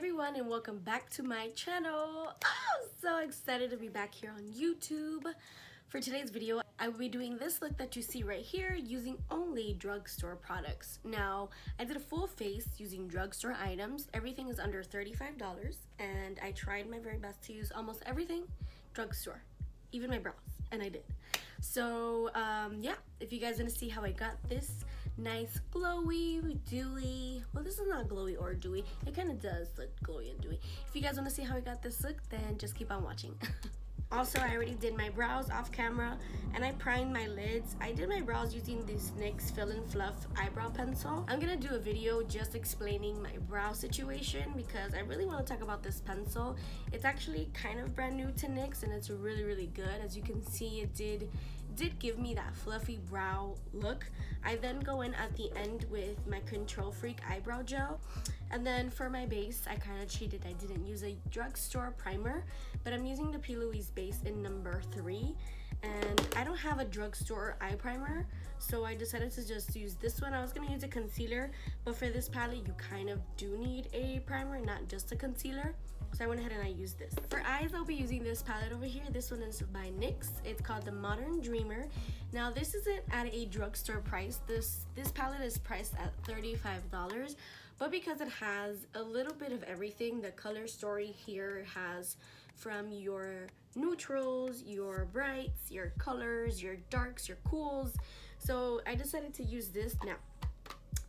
everyone, and welcome back to my channel. I'm so excited to be back here on YouTube. For today's video, I will be doing this look that you see right here using only drugstore products. Now, I did a full face using drugstore items. Everything is under $35, and I tried my very best to use almost everything drugstore, even my brows, and I did. So yeah, if you guys want to see how I got this nice glowy, dewy, well, this is not glowy or dewy, it kind of does look glowy and dewy. If you guys want to see how I got this look, then just keep on watching. Also, I already did my brows off camera and I primed my lids. I did my brows using this NYX Fill and Fluff eyebrow pencil. I'm gonna do a video just explaining my brow situation because I really want to talk about this pencil. It's actually kind of brand new to NYX and it's really good. As you can see, it did give me that fluffy brow look. I then go in at the end with my Control Freak eyebrow gel, and then for my base I kind of cheated. I didn't use a drugstore primer, but I'm using the Louise base in number 3, and I don't have a drugstore eye primer, so I decided to just use this one. I was gonna use a concealer, but for this palette you kind of do need a primer, not just a concealer. So I went ahead and I used this. For eyes, I'll be using this palette over here. This one is by NYX. It's called the Modern Dreamer. Now this isn't at a drugstore price. This palette is priced at $35, but because it has a little bit of everything, the color story here has from your neutrals, your brights, your colors, your darks, your cools. So I decided to use this. Now,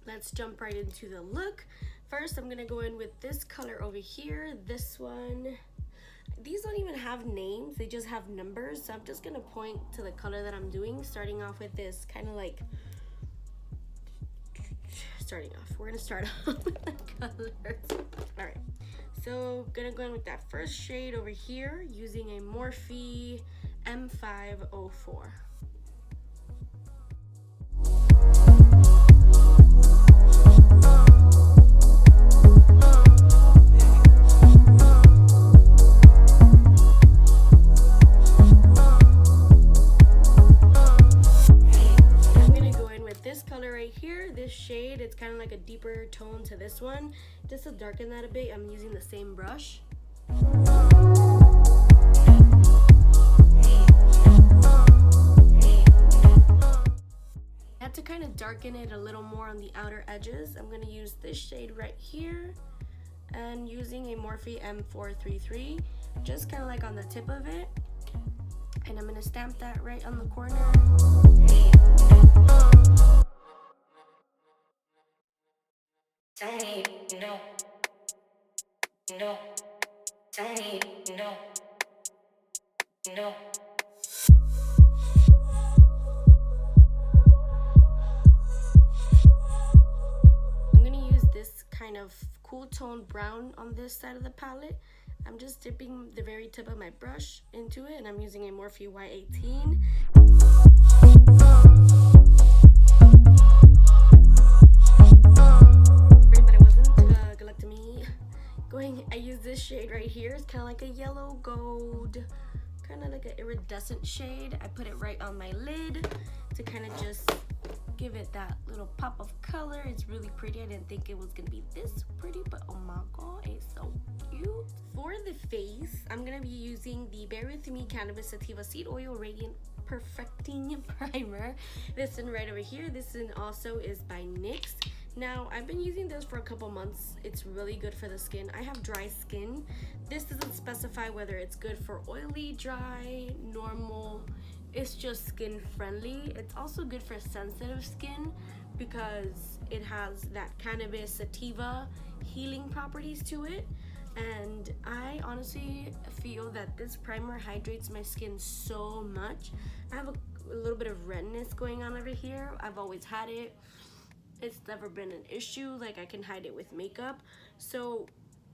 let's jump right into the look. First, I'm gonna go in with this color over here. This one, these don't even have names, they just have numbers. So I'm just gonna point to the color that I'm doing, starting off with this kind of like, we're gonna start off with the colors. All right, so gonna go in with that first shade over here using a Morphe M504. Shade, it's kind of like a deeper tone to this one. Just to darken that a bit, I'm using the same brush. I had to kind of darken it a little more on the outer edges. I'm going to use this shade right here and using a Morphe M433, just kind of like on the tip of it, and I'm going to stamp that right on the corner. Tell me no, no, tell me no, no. I'm gonna use this kind of cool tone brown on this side of the palette. I'm just dipping the very tip of my brush into it, and I'm using a Morphe Y18. I use this shade right here. It's kind of like a yellow gold, kind of like an iridescent shade. I put it right on my lid to kind of just give it that little pop of color. It's really pretty. I didn't think it was gonna be this pretty, but oh my god, it's so cute. For the face, I'm gonna be using the Bear With Me Cannabis Sativa Seed Oil Radiant Perfecting Primer. This one right over here. This one also is by NYX. Now, I've been using this for a couple months. It's really good for the skin. I have dry skin. This doesn't specify whether it's good for oily, dry, normal. It's just skin friendly. It's also good for sensitive skin because it has that cannabis sativa healing properties to it. And I honestly feel that this primer hydrates my skin so much. I have a little bit of redness going on over here. I've always had it. It's never been an issue. Like, I can hide it with makeup. So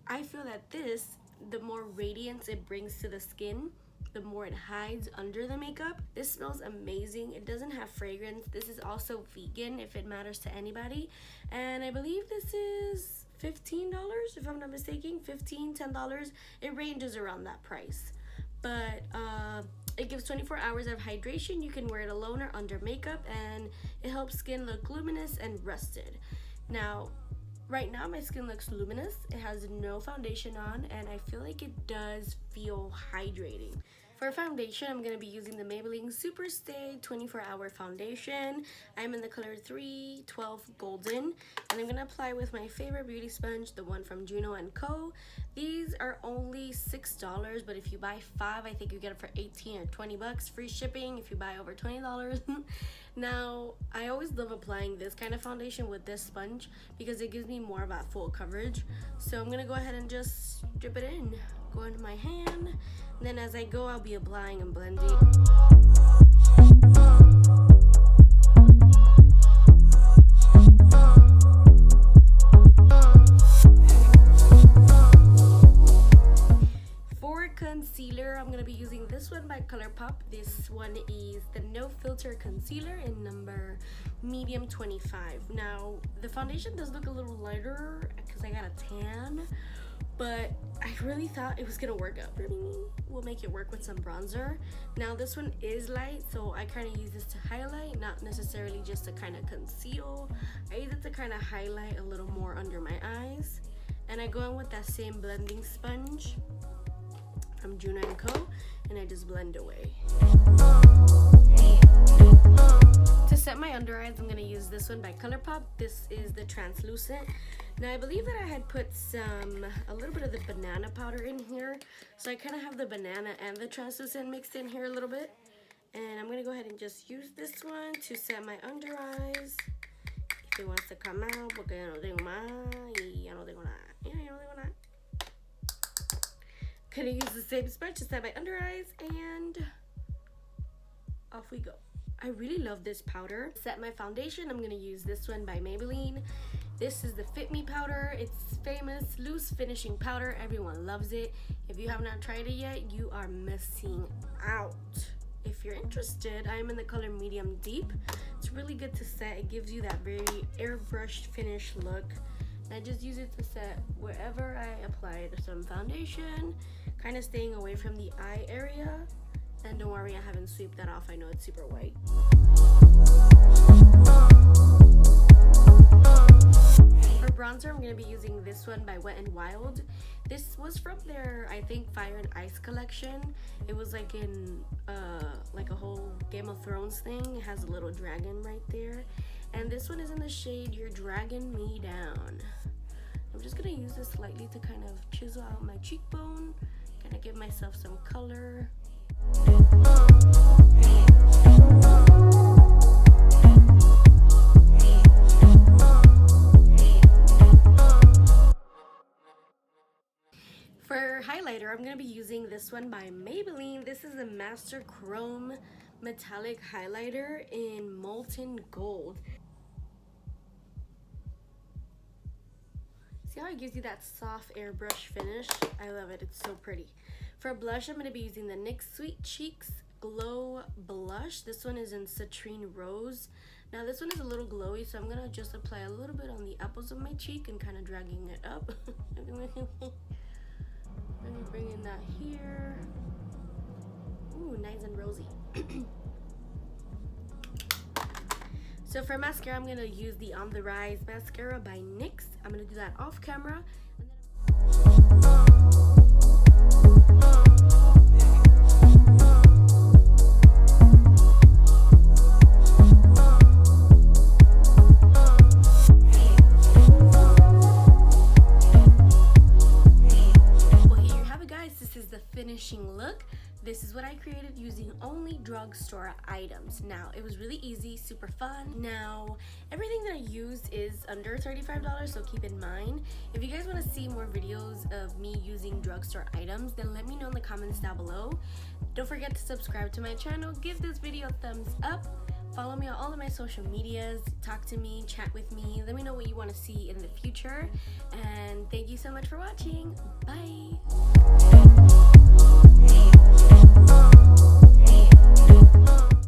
I feel that this, the more radiance it brings to the skin, the more it hides under the makeup. This smells amazing. It doesn't have fragrance. This is also vegan, if it matters to anybody. And I believe this is $15, if I'm not mistaken. $10. It ranges around that price. But it gives 24 hours of hydration. You can wear it alone or under makeup, and it helps skin look luminous and rested. Now, Right now my skin looks luminous. It has no foundation on, and I feel like it does feel hydrating. For foundation, I'm going to be using the Maybelline Superstay 24-hour foundation. I'm in the color 312 Golden, and I'm going to apply with my favorite beauty sponge, the one from Juno & Co. These are only $6, but if you buy 5, I think you get it for 18 or 20 bucks. Free shipping if you buy over $20. Now, I always love applying this kind of foundation with this sponge because it gives me more of that full coverage. So I'm going to go ahead and just drip it in. Go into my hand. And then as I go, I'll be applying and blending. For concealer, I'm going to be using this one by Colourpop. This one is the No Filter Concealer in number medium 25. Now, the foundation does look a little lighter because I got a tan, but I really thought it was gonna work out for me. We'll make it work with some bronzer. Now this one is light, so I kind of use this to highlight, not necessarily just to kind of conceal. I use it to kind of highlight a little more under my eyes. And I go in with that same blending sponge from Juno & Co. and I just blend away. To set my under eyes, I'm gonna use this one by Colourpop. This is the translucent. Now I believe that I had put a little bit of the banana powder in here, so I kind of have the banana and the translucent mixed in here a little bit. And I'm gonna go ahead and just use this one to set my under eyes. If it wants to come out, porque ya no tengo más, y ya no tengo nada. Ya no tengo nada. Gonna use the same sponge to set my under eyes, and off we go. I really love this powder. To set my foundation, I'm gonna use this one by Maybelline. This is the Fit Me powder. It's famous, loose finishing powder. Everyone loves it. If you have not tried it yet, you are missing out. If you're interested, I'm in the color medium deep. It's really good to set. It gives you that very airbrushed finish look. And I just use it to set wherever I applied some foundation, kind of staying away from the eye area. And don't worry, I haven't swept that off. I know it's super white. For bronzer, I'm going to be using this one by Wet n Wild. This was from their, I think, Fire and Ice collection. It was like in like a whole Game of Thrones thing. It has a little dragon right there. And this one is in the shade You're Dragging Me Down. I'm just going to use this slightly to kind of chisel out my cheekbone, kind of give myself some color. For highlighter, I'm going to be using this one by Maybelline. This is a Master Chrome Metallic Highlighter in Molten Gold. See how it gives you that soft airbrush finish? I love it. It's so pretty. For blush, I'm going to be using the NYX Sweet Cheeks Glow Blush. This one is in Citrine Rose. Now this one is a little glowy, so I'm going to just apply a little bit on the apples of my cheek and kind of dragging it up. Let me bring in that here. Ooh, nice and rosy. So for mascara, I'm going to use the On The Rise Mascara by NYX. I'm going to do that off camera. Finishing look. This is what I created using only drugstore items. Now, it was really easy, super fun. Now, everything that I used is under $35, so keep in mind. If you guys want to see more videos of me using drugstore items, then let me know in the comments down below. Don't forget to subscribe to my channel, give this video a thumbs up, follow me on all of my social medias, talk to me, chat with me, let me know what you want to see in the future, and thank you so much for watching. Bye!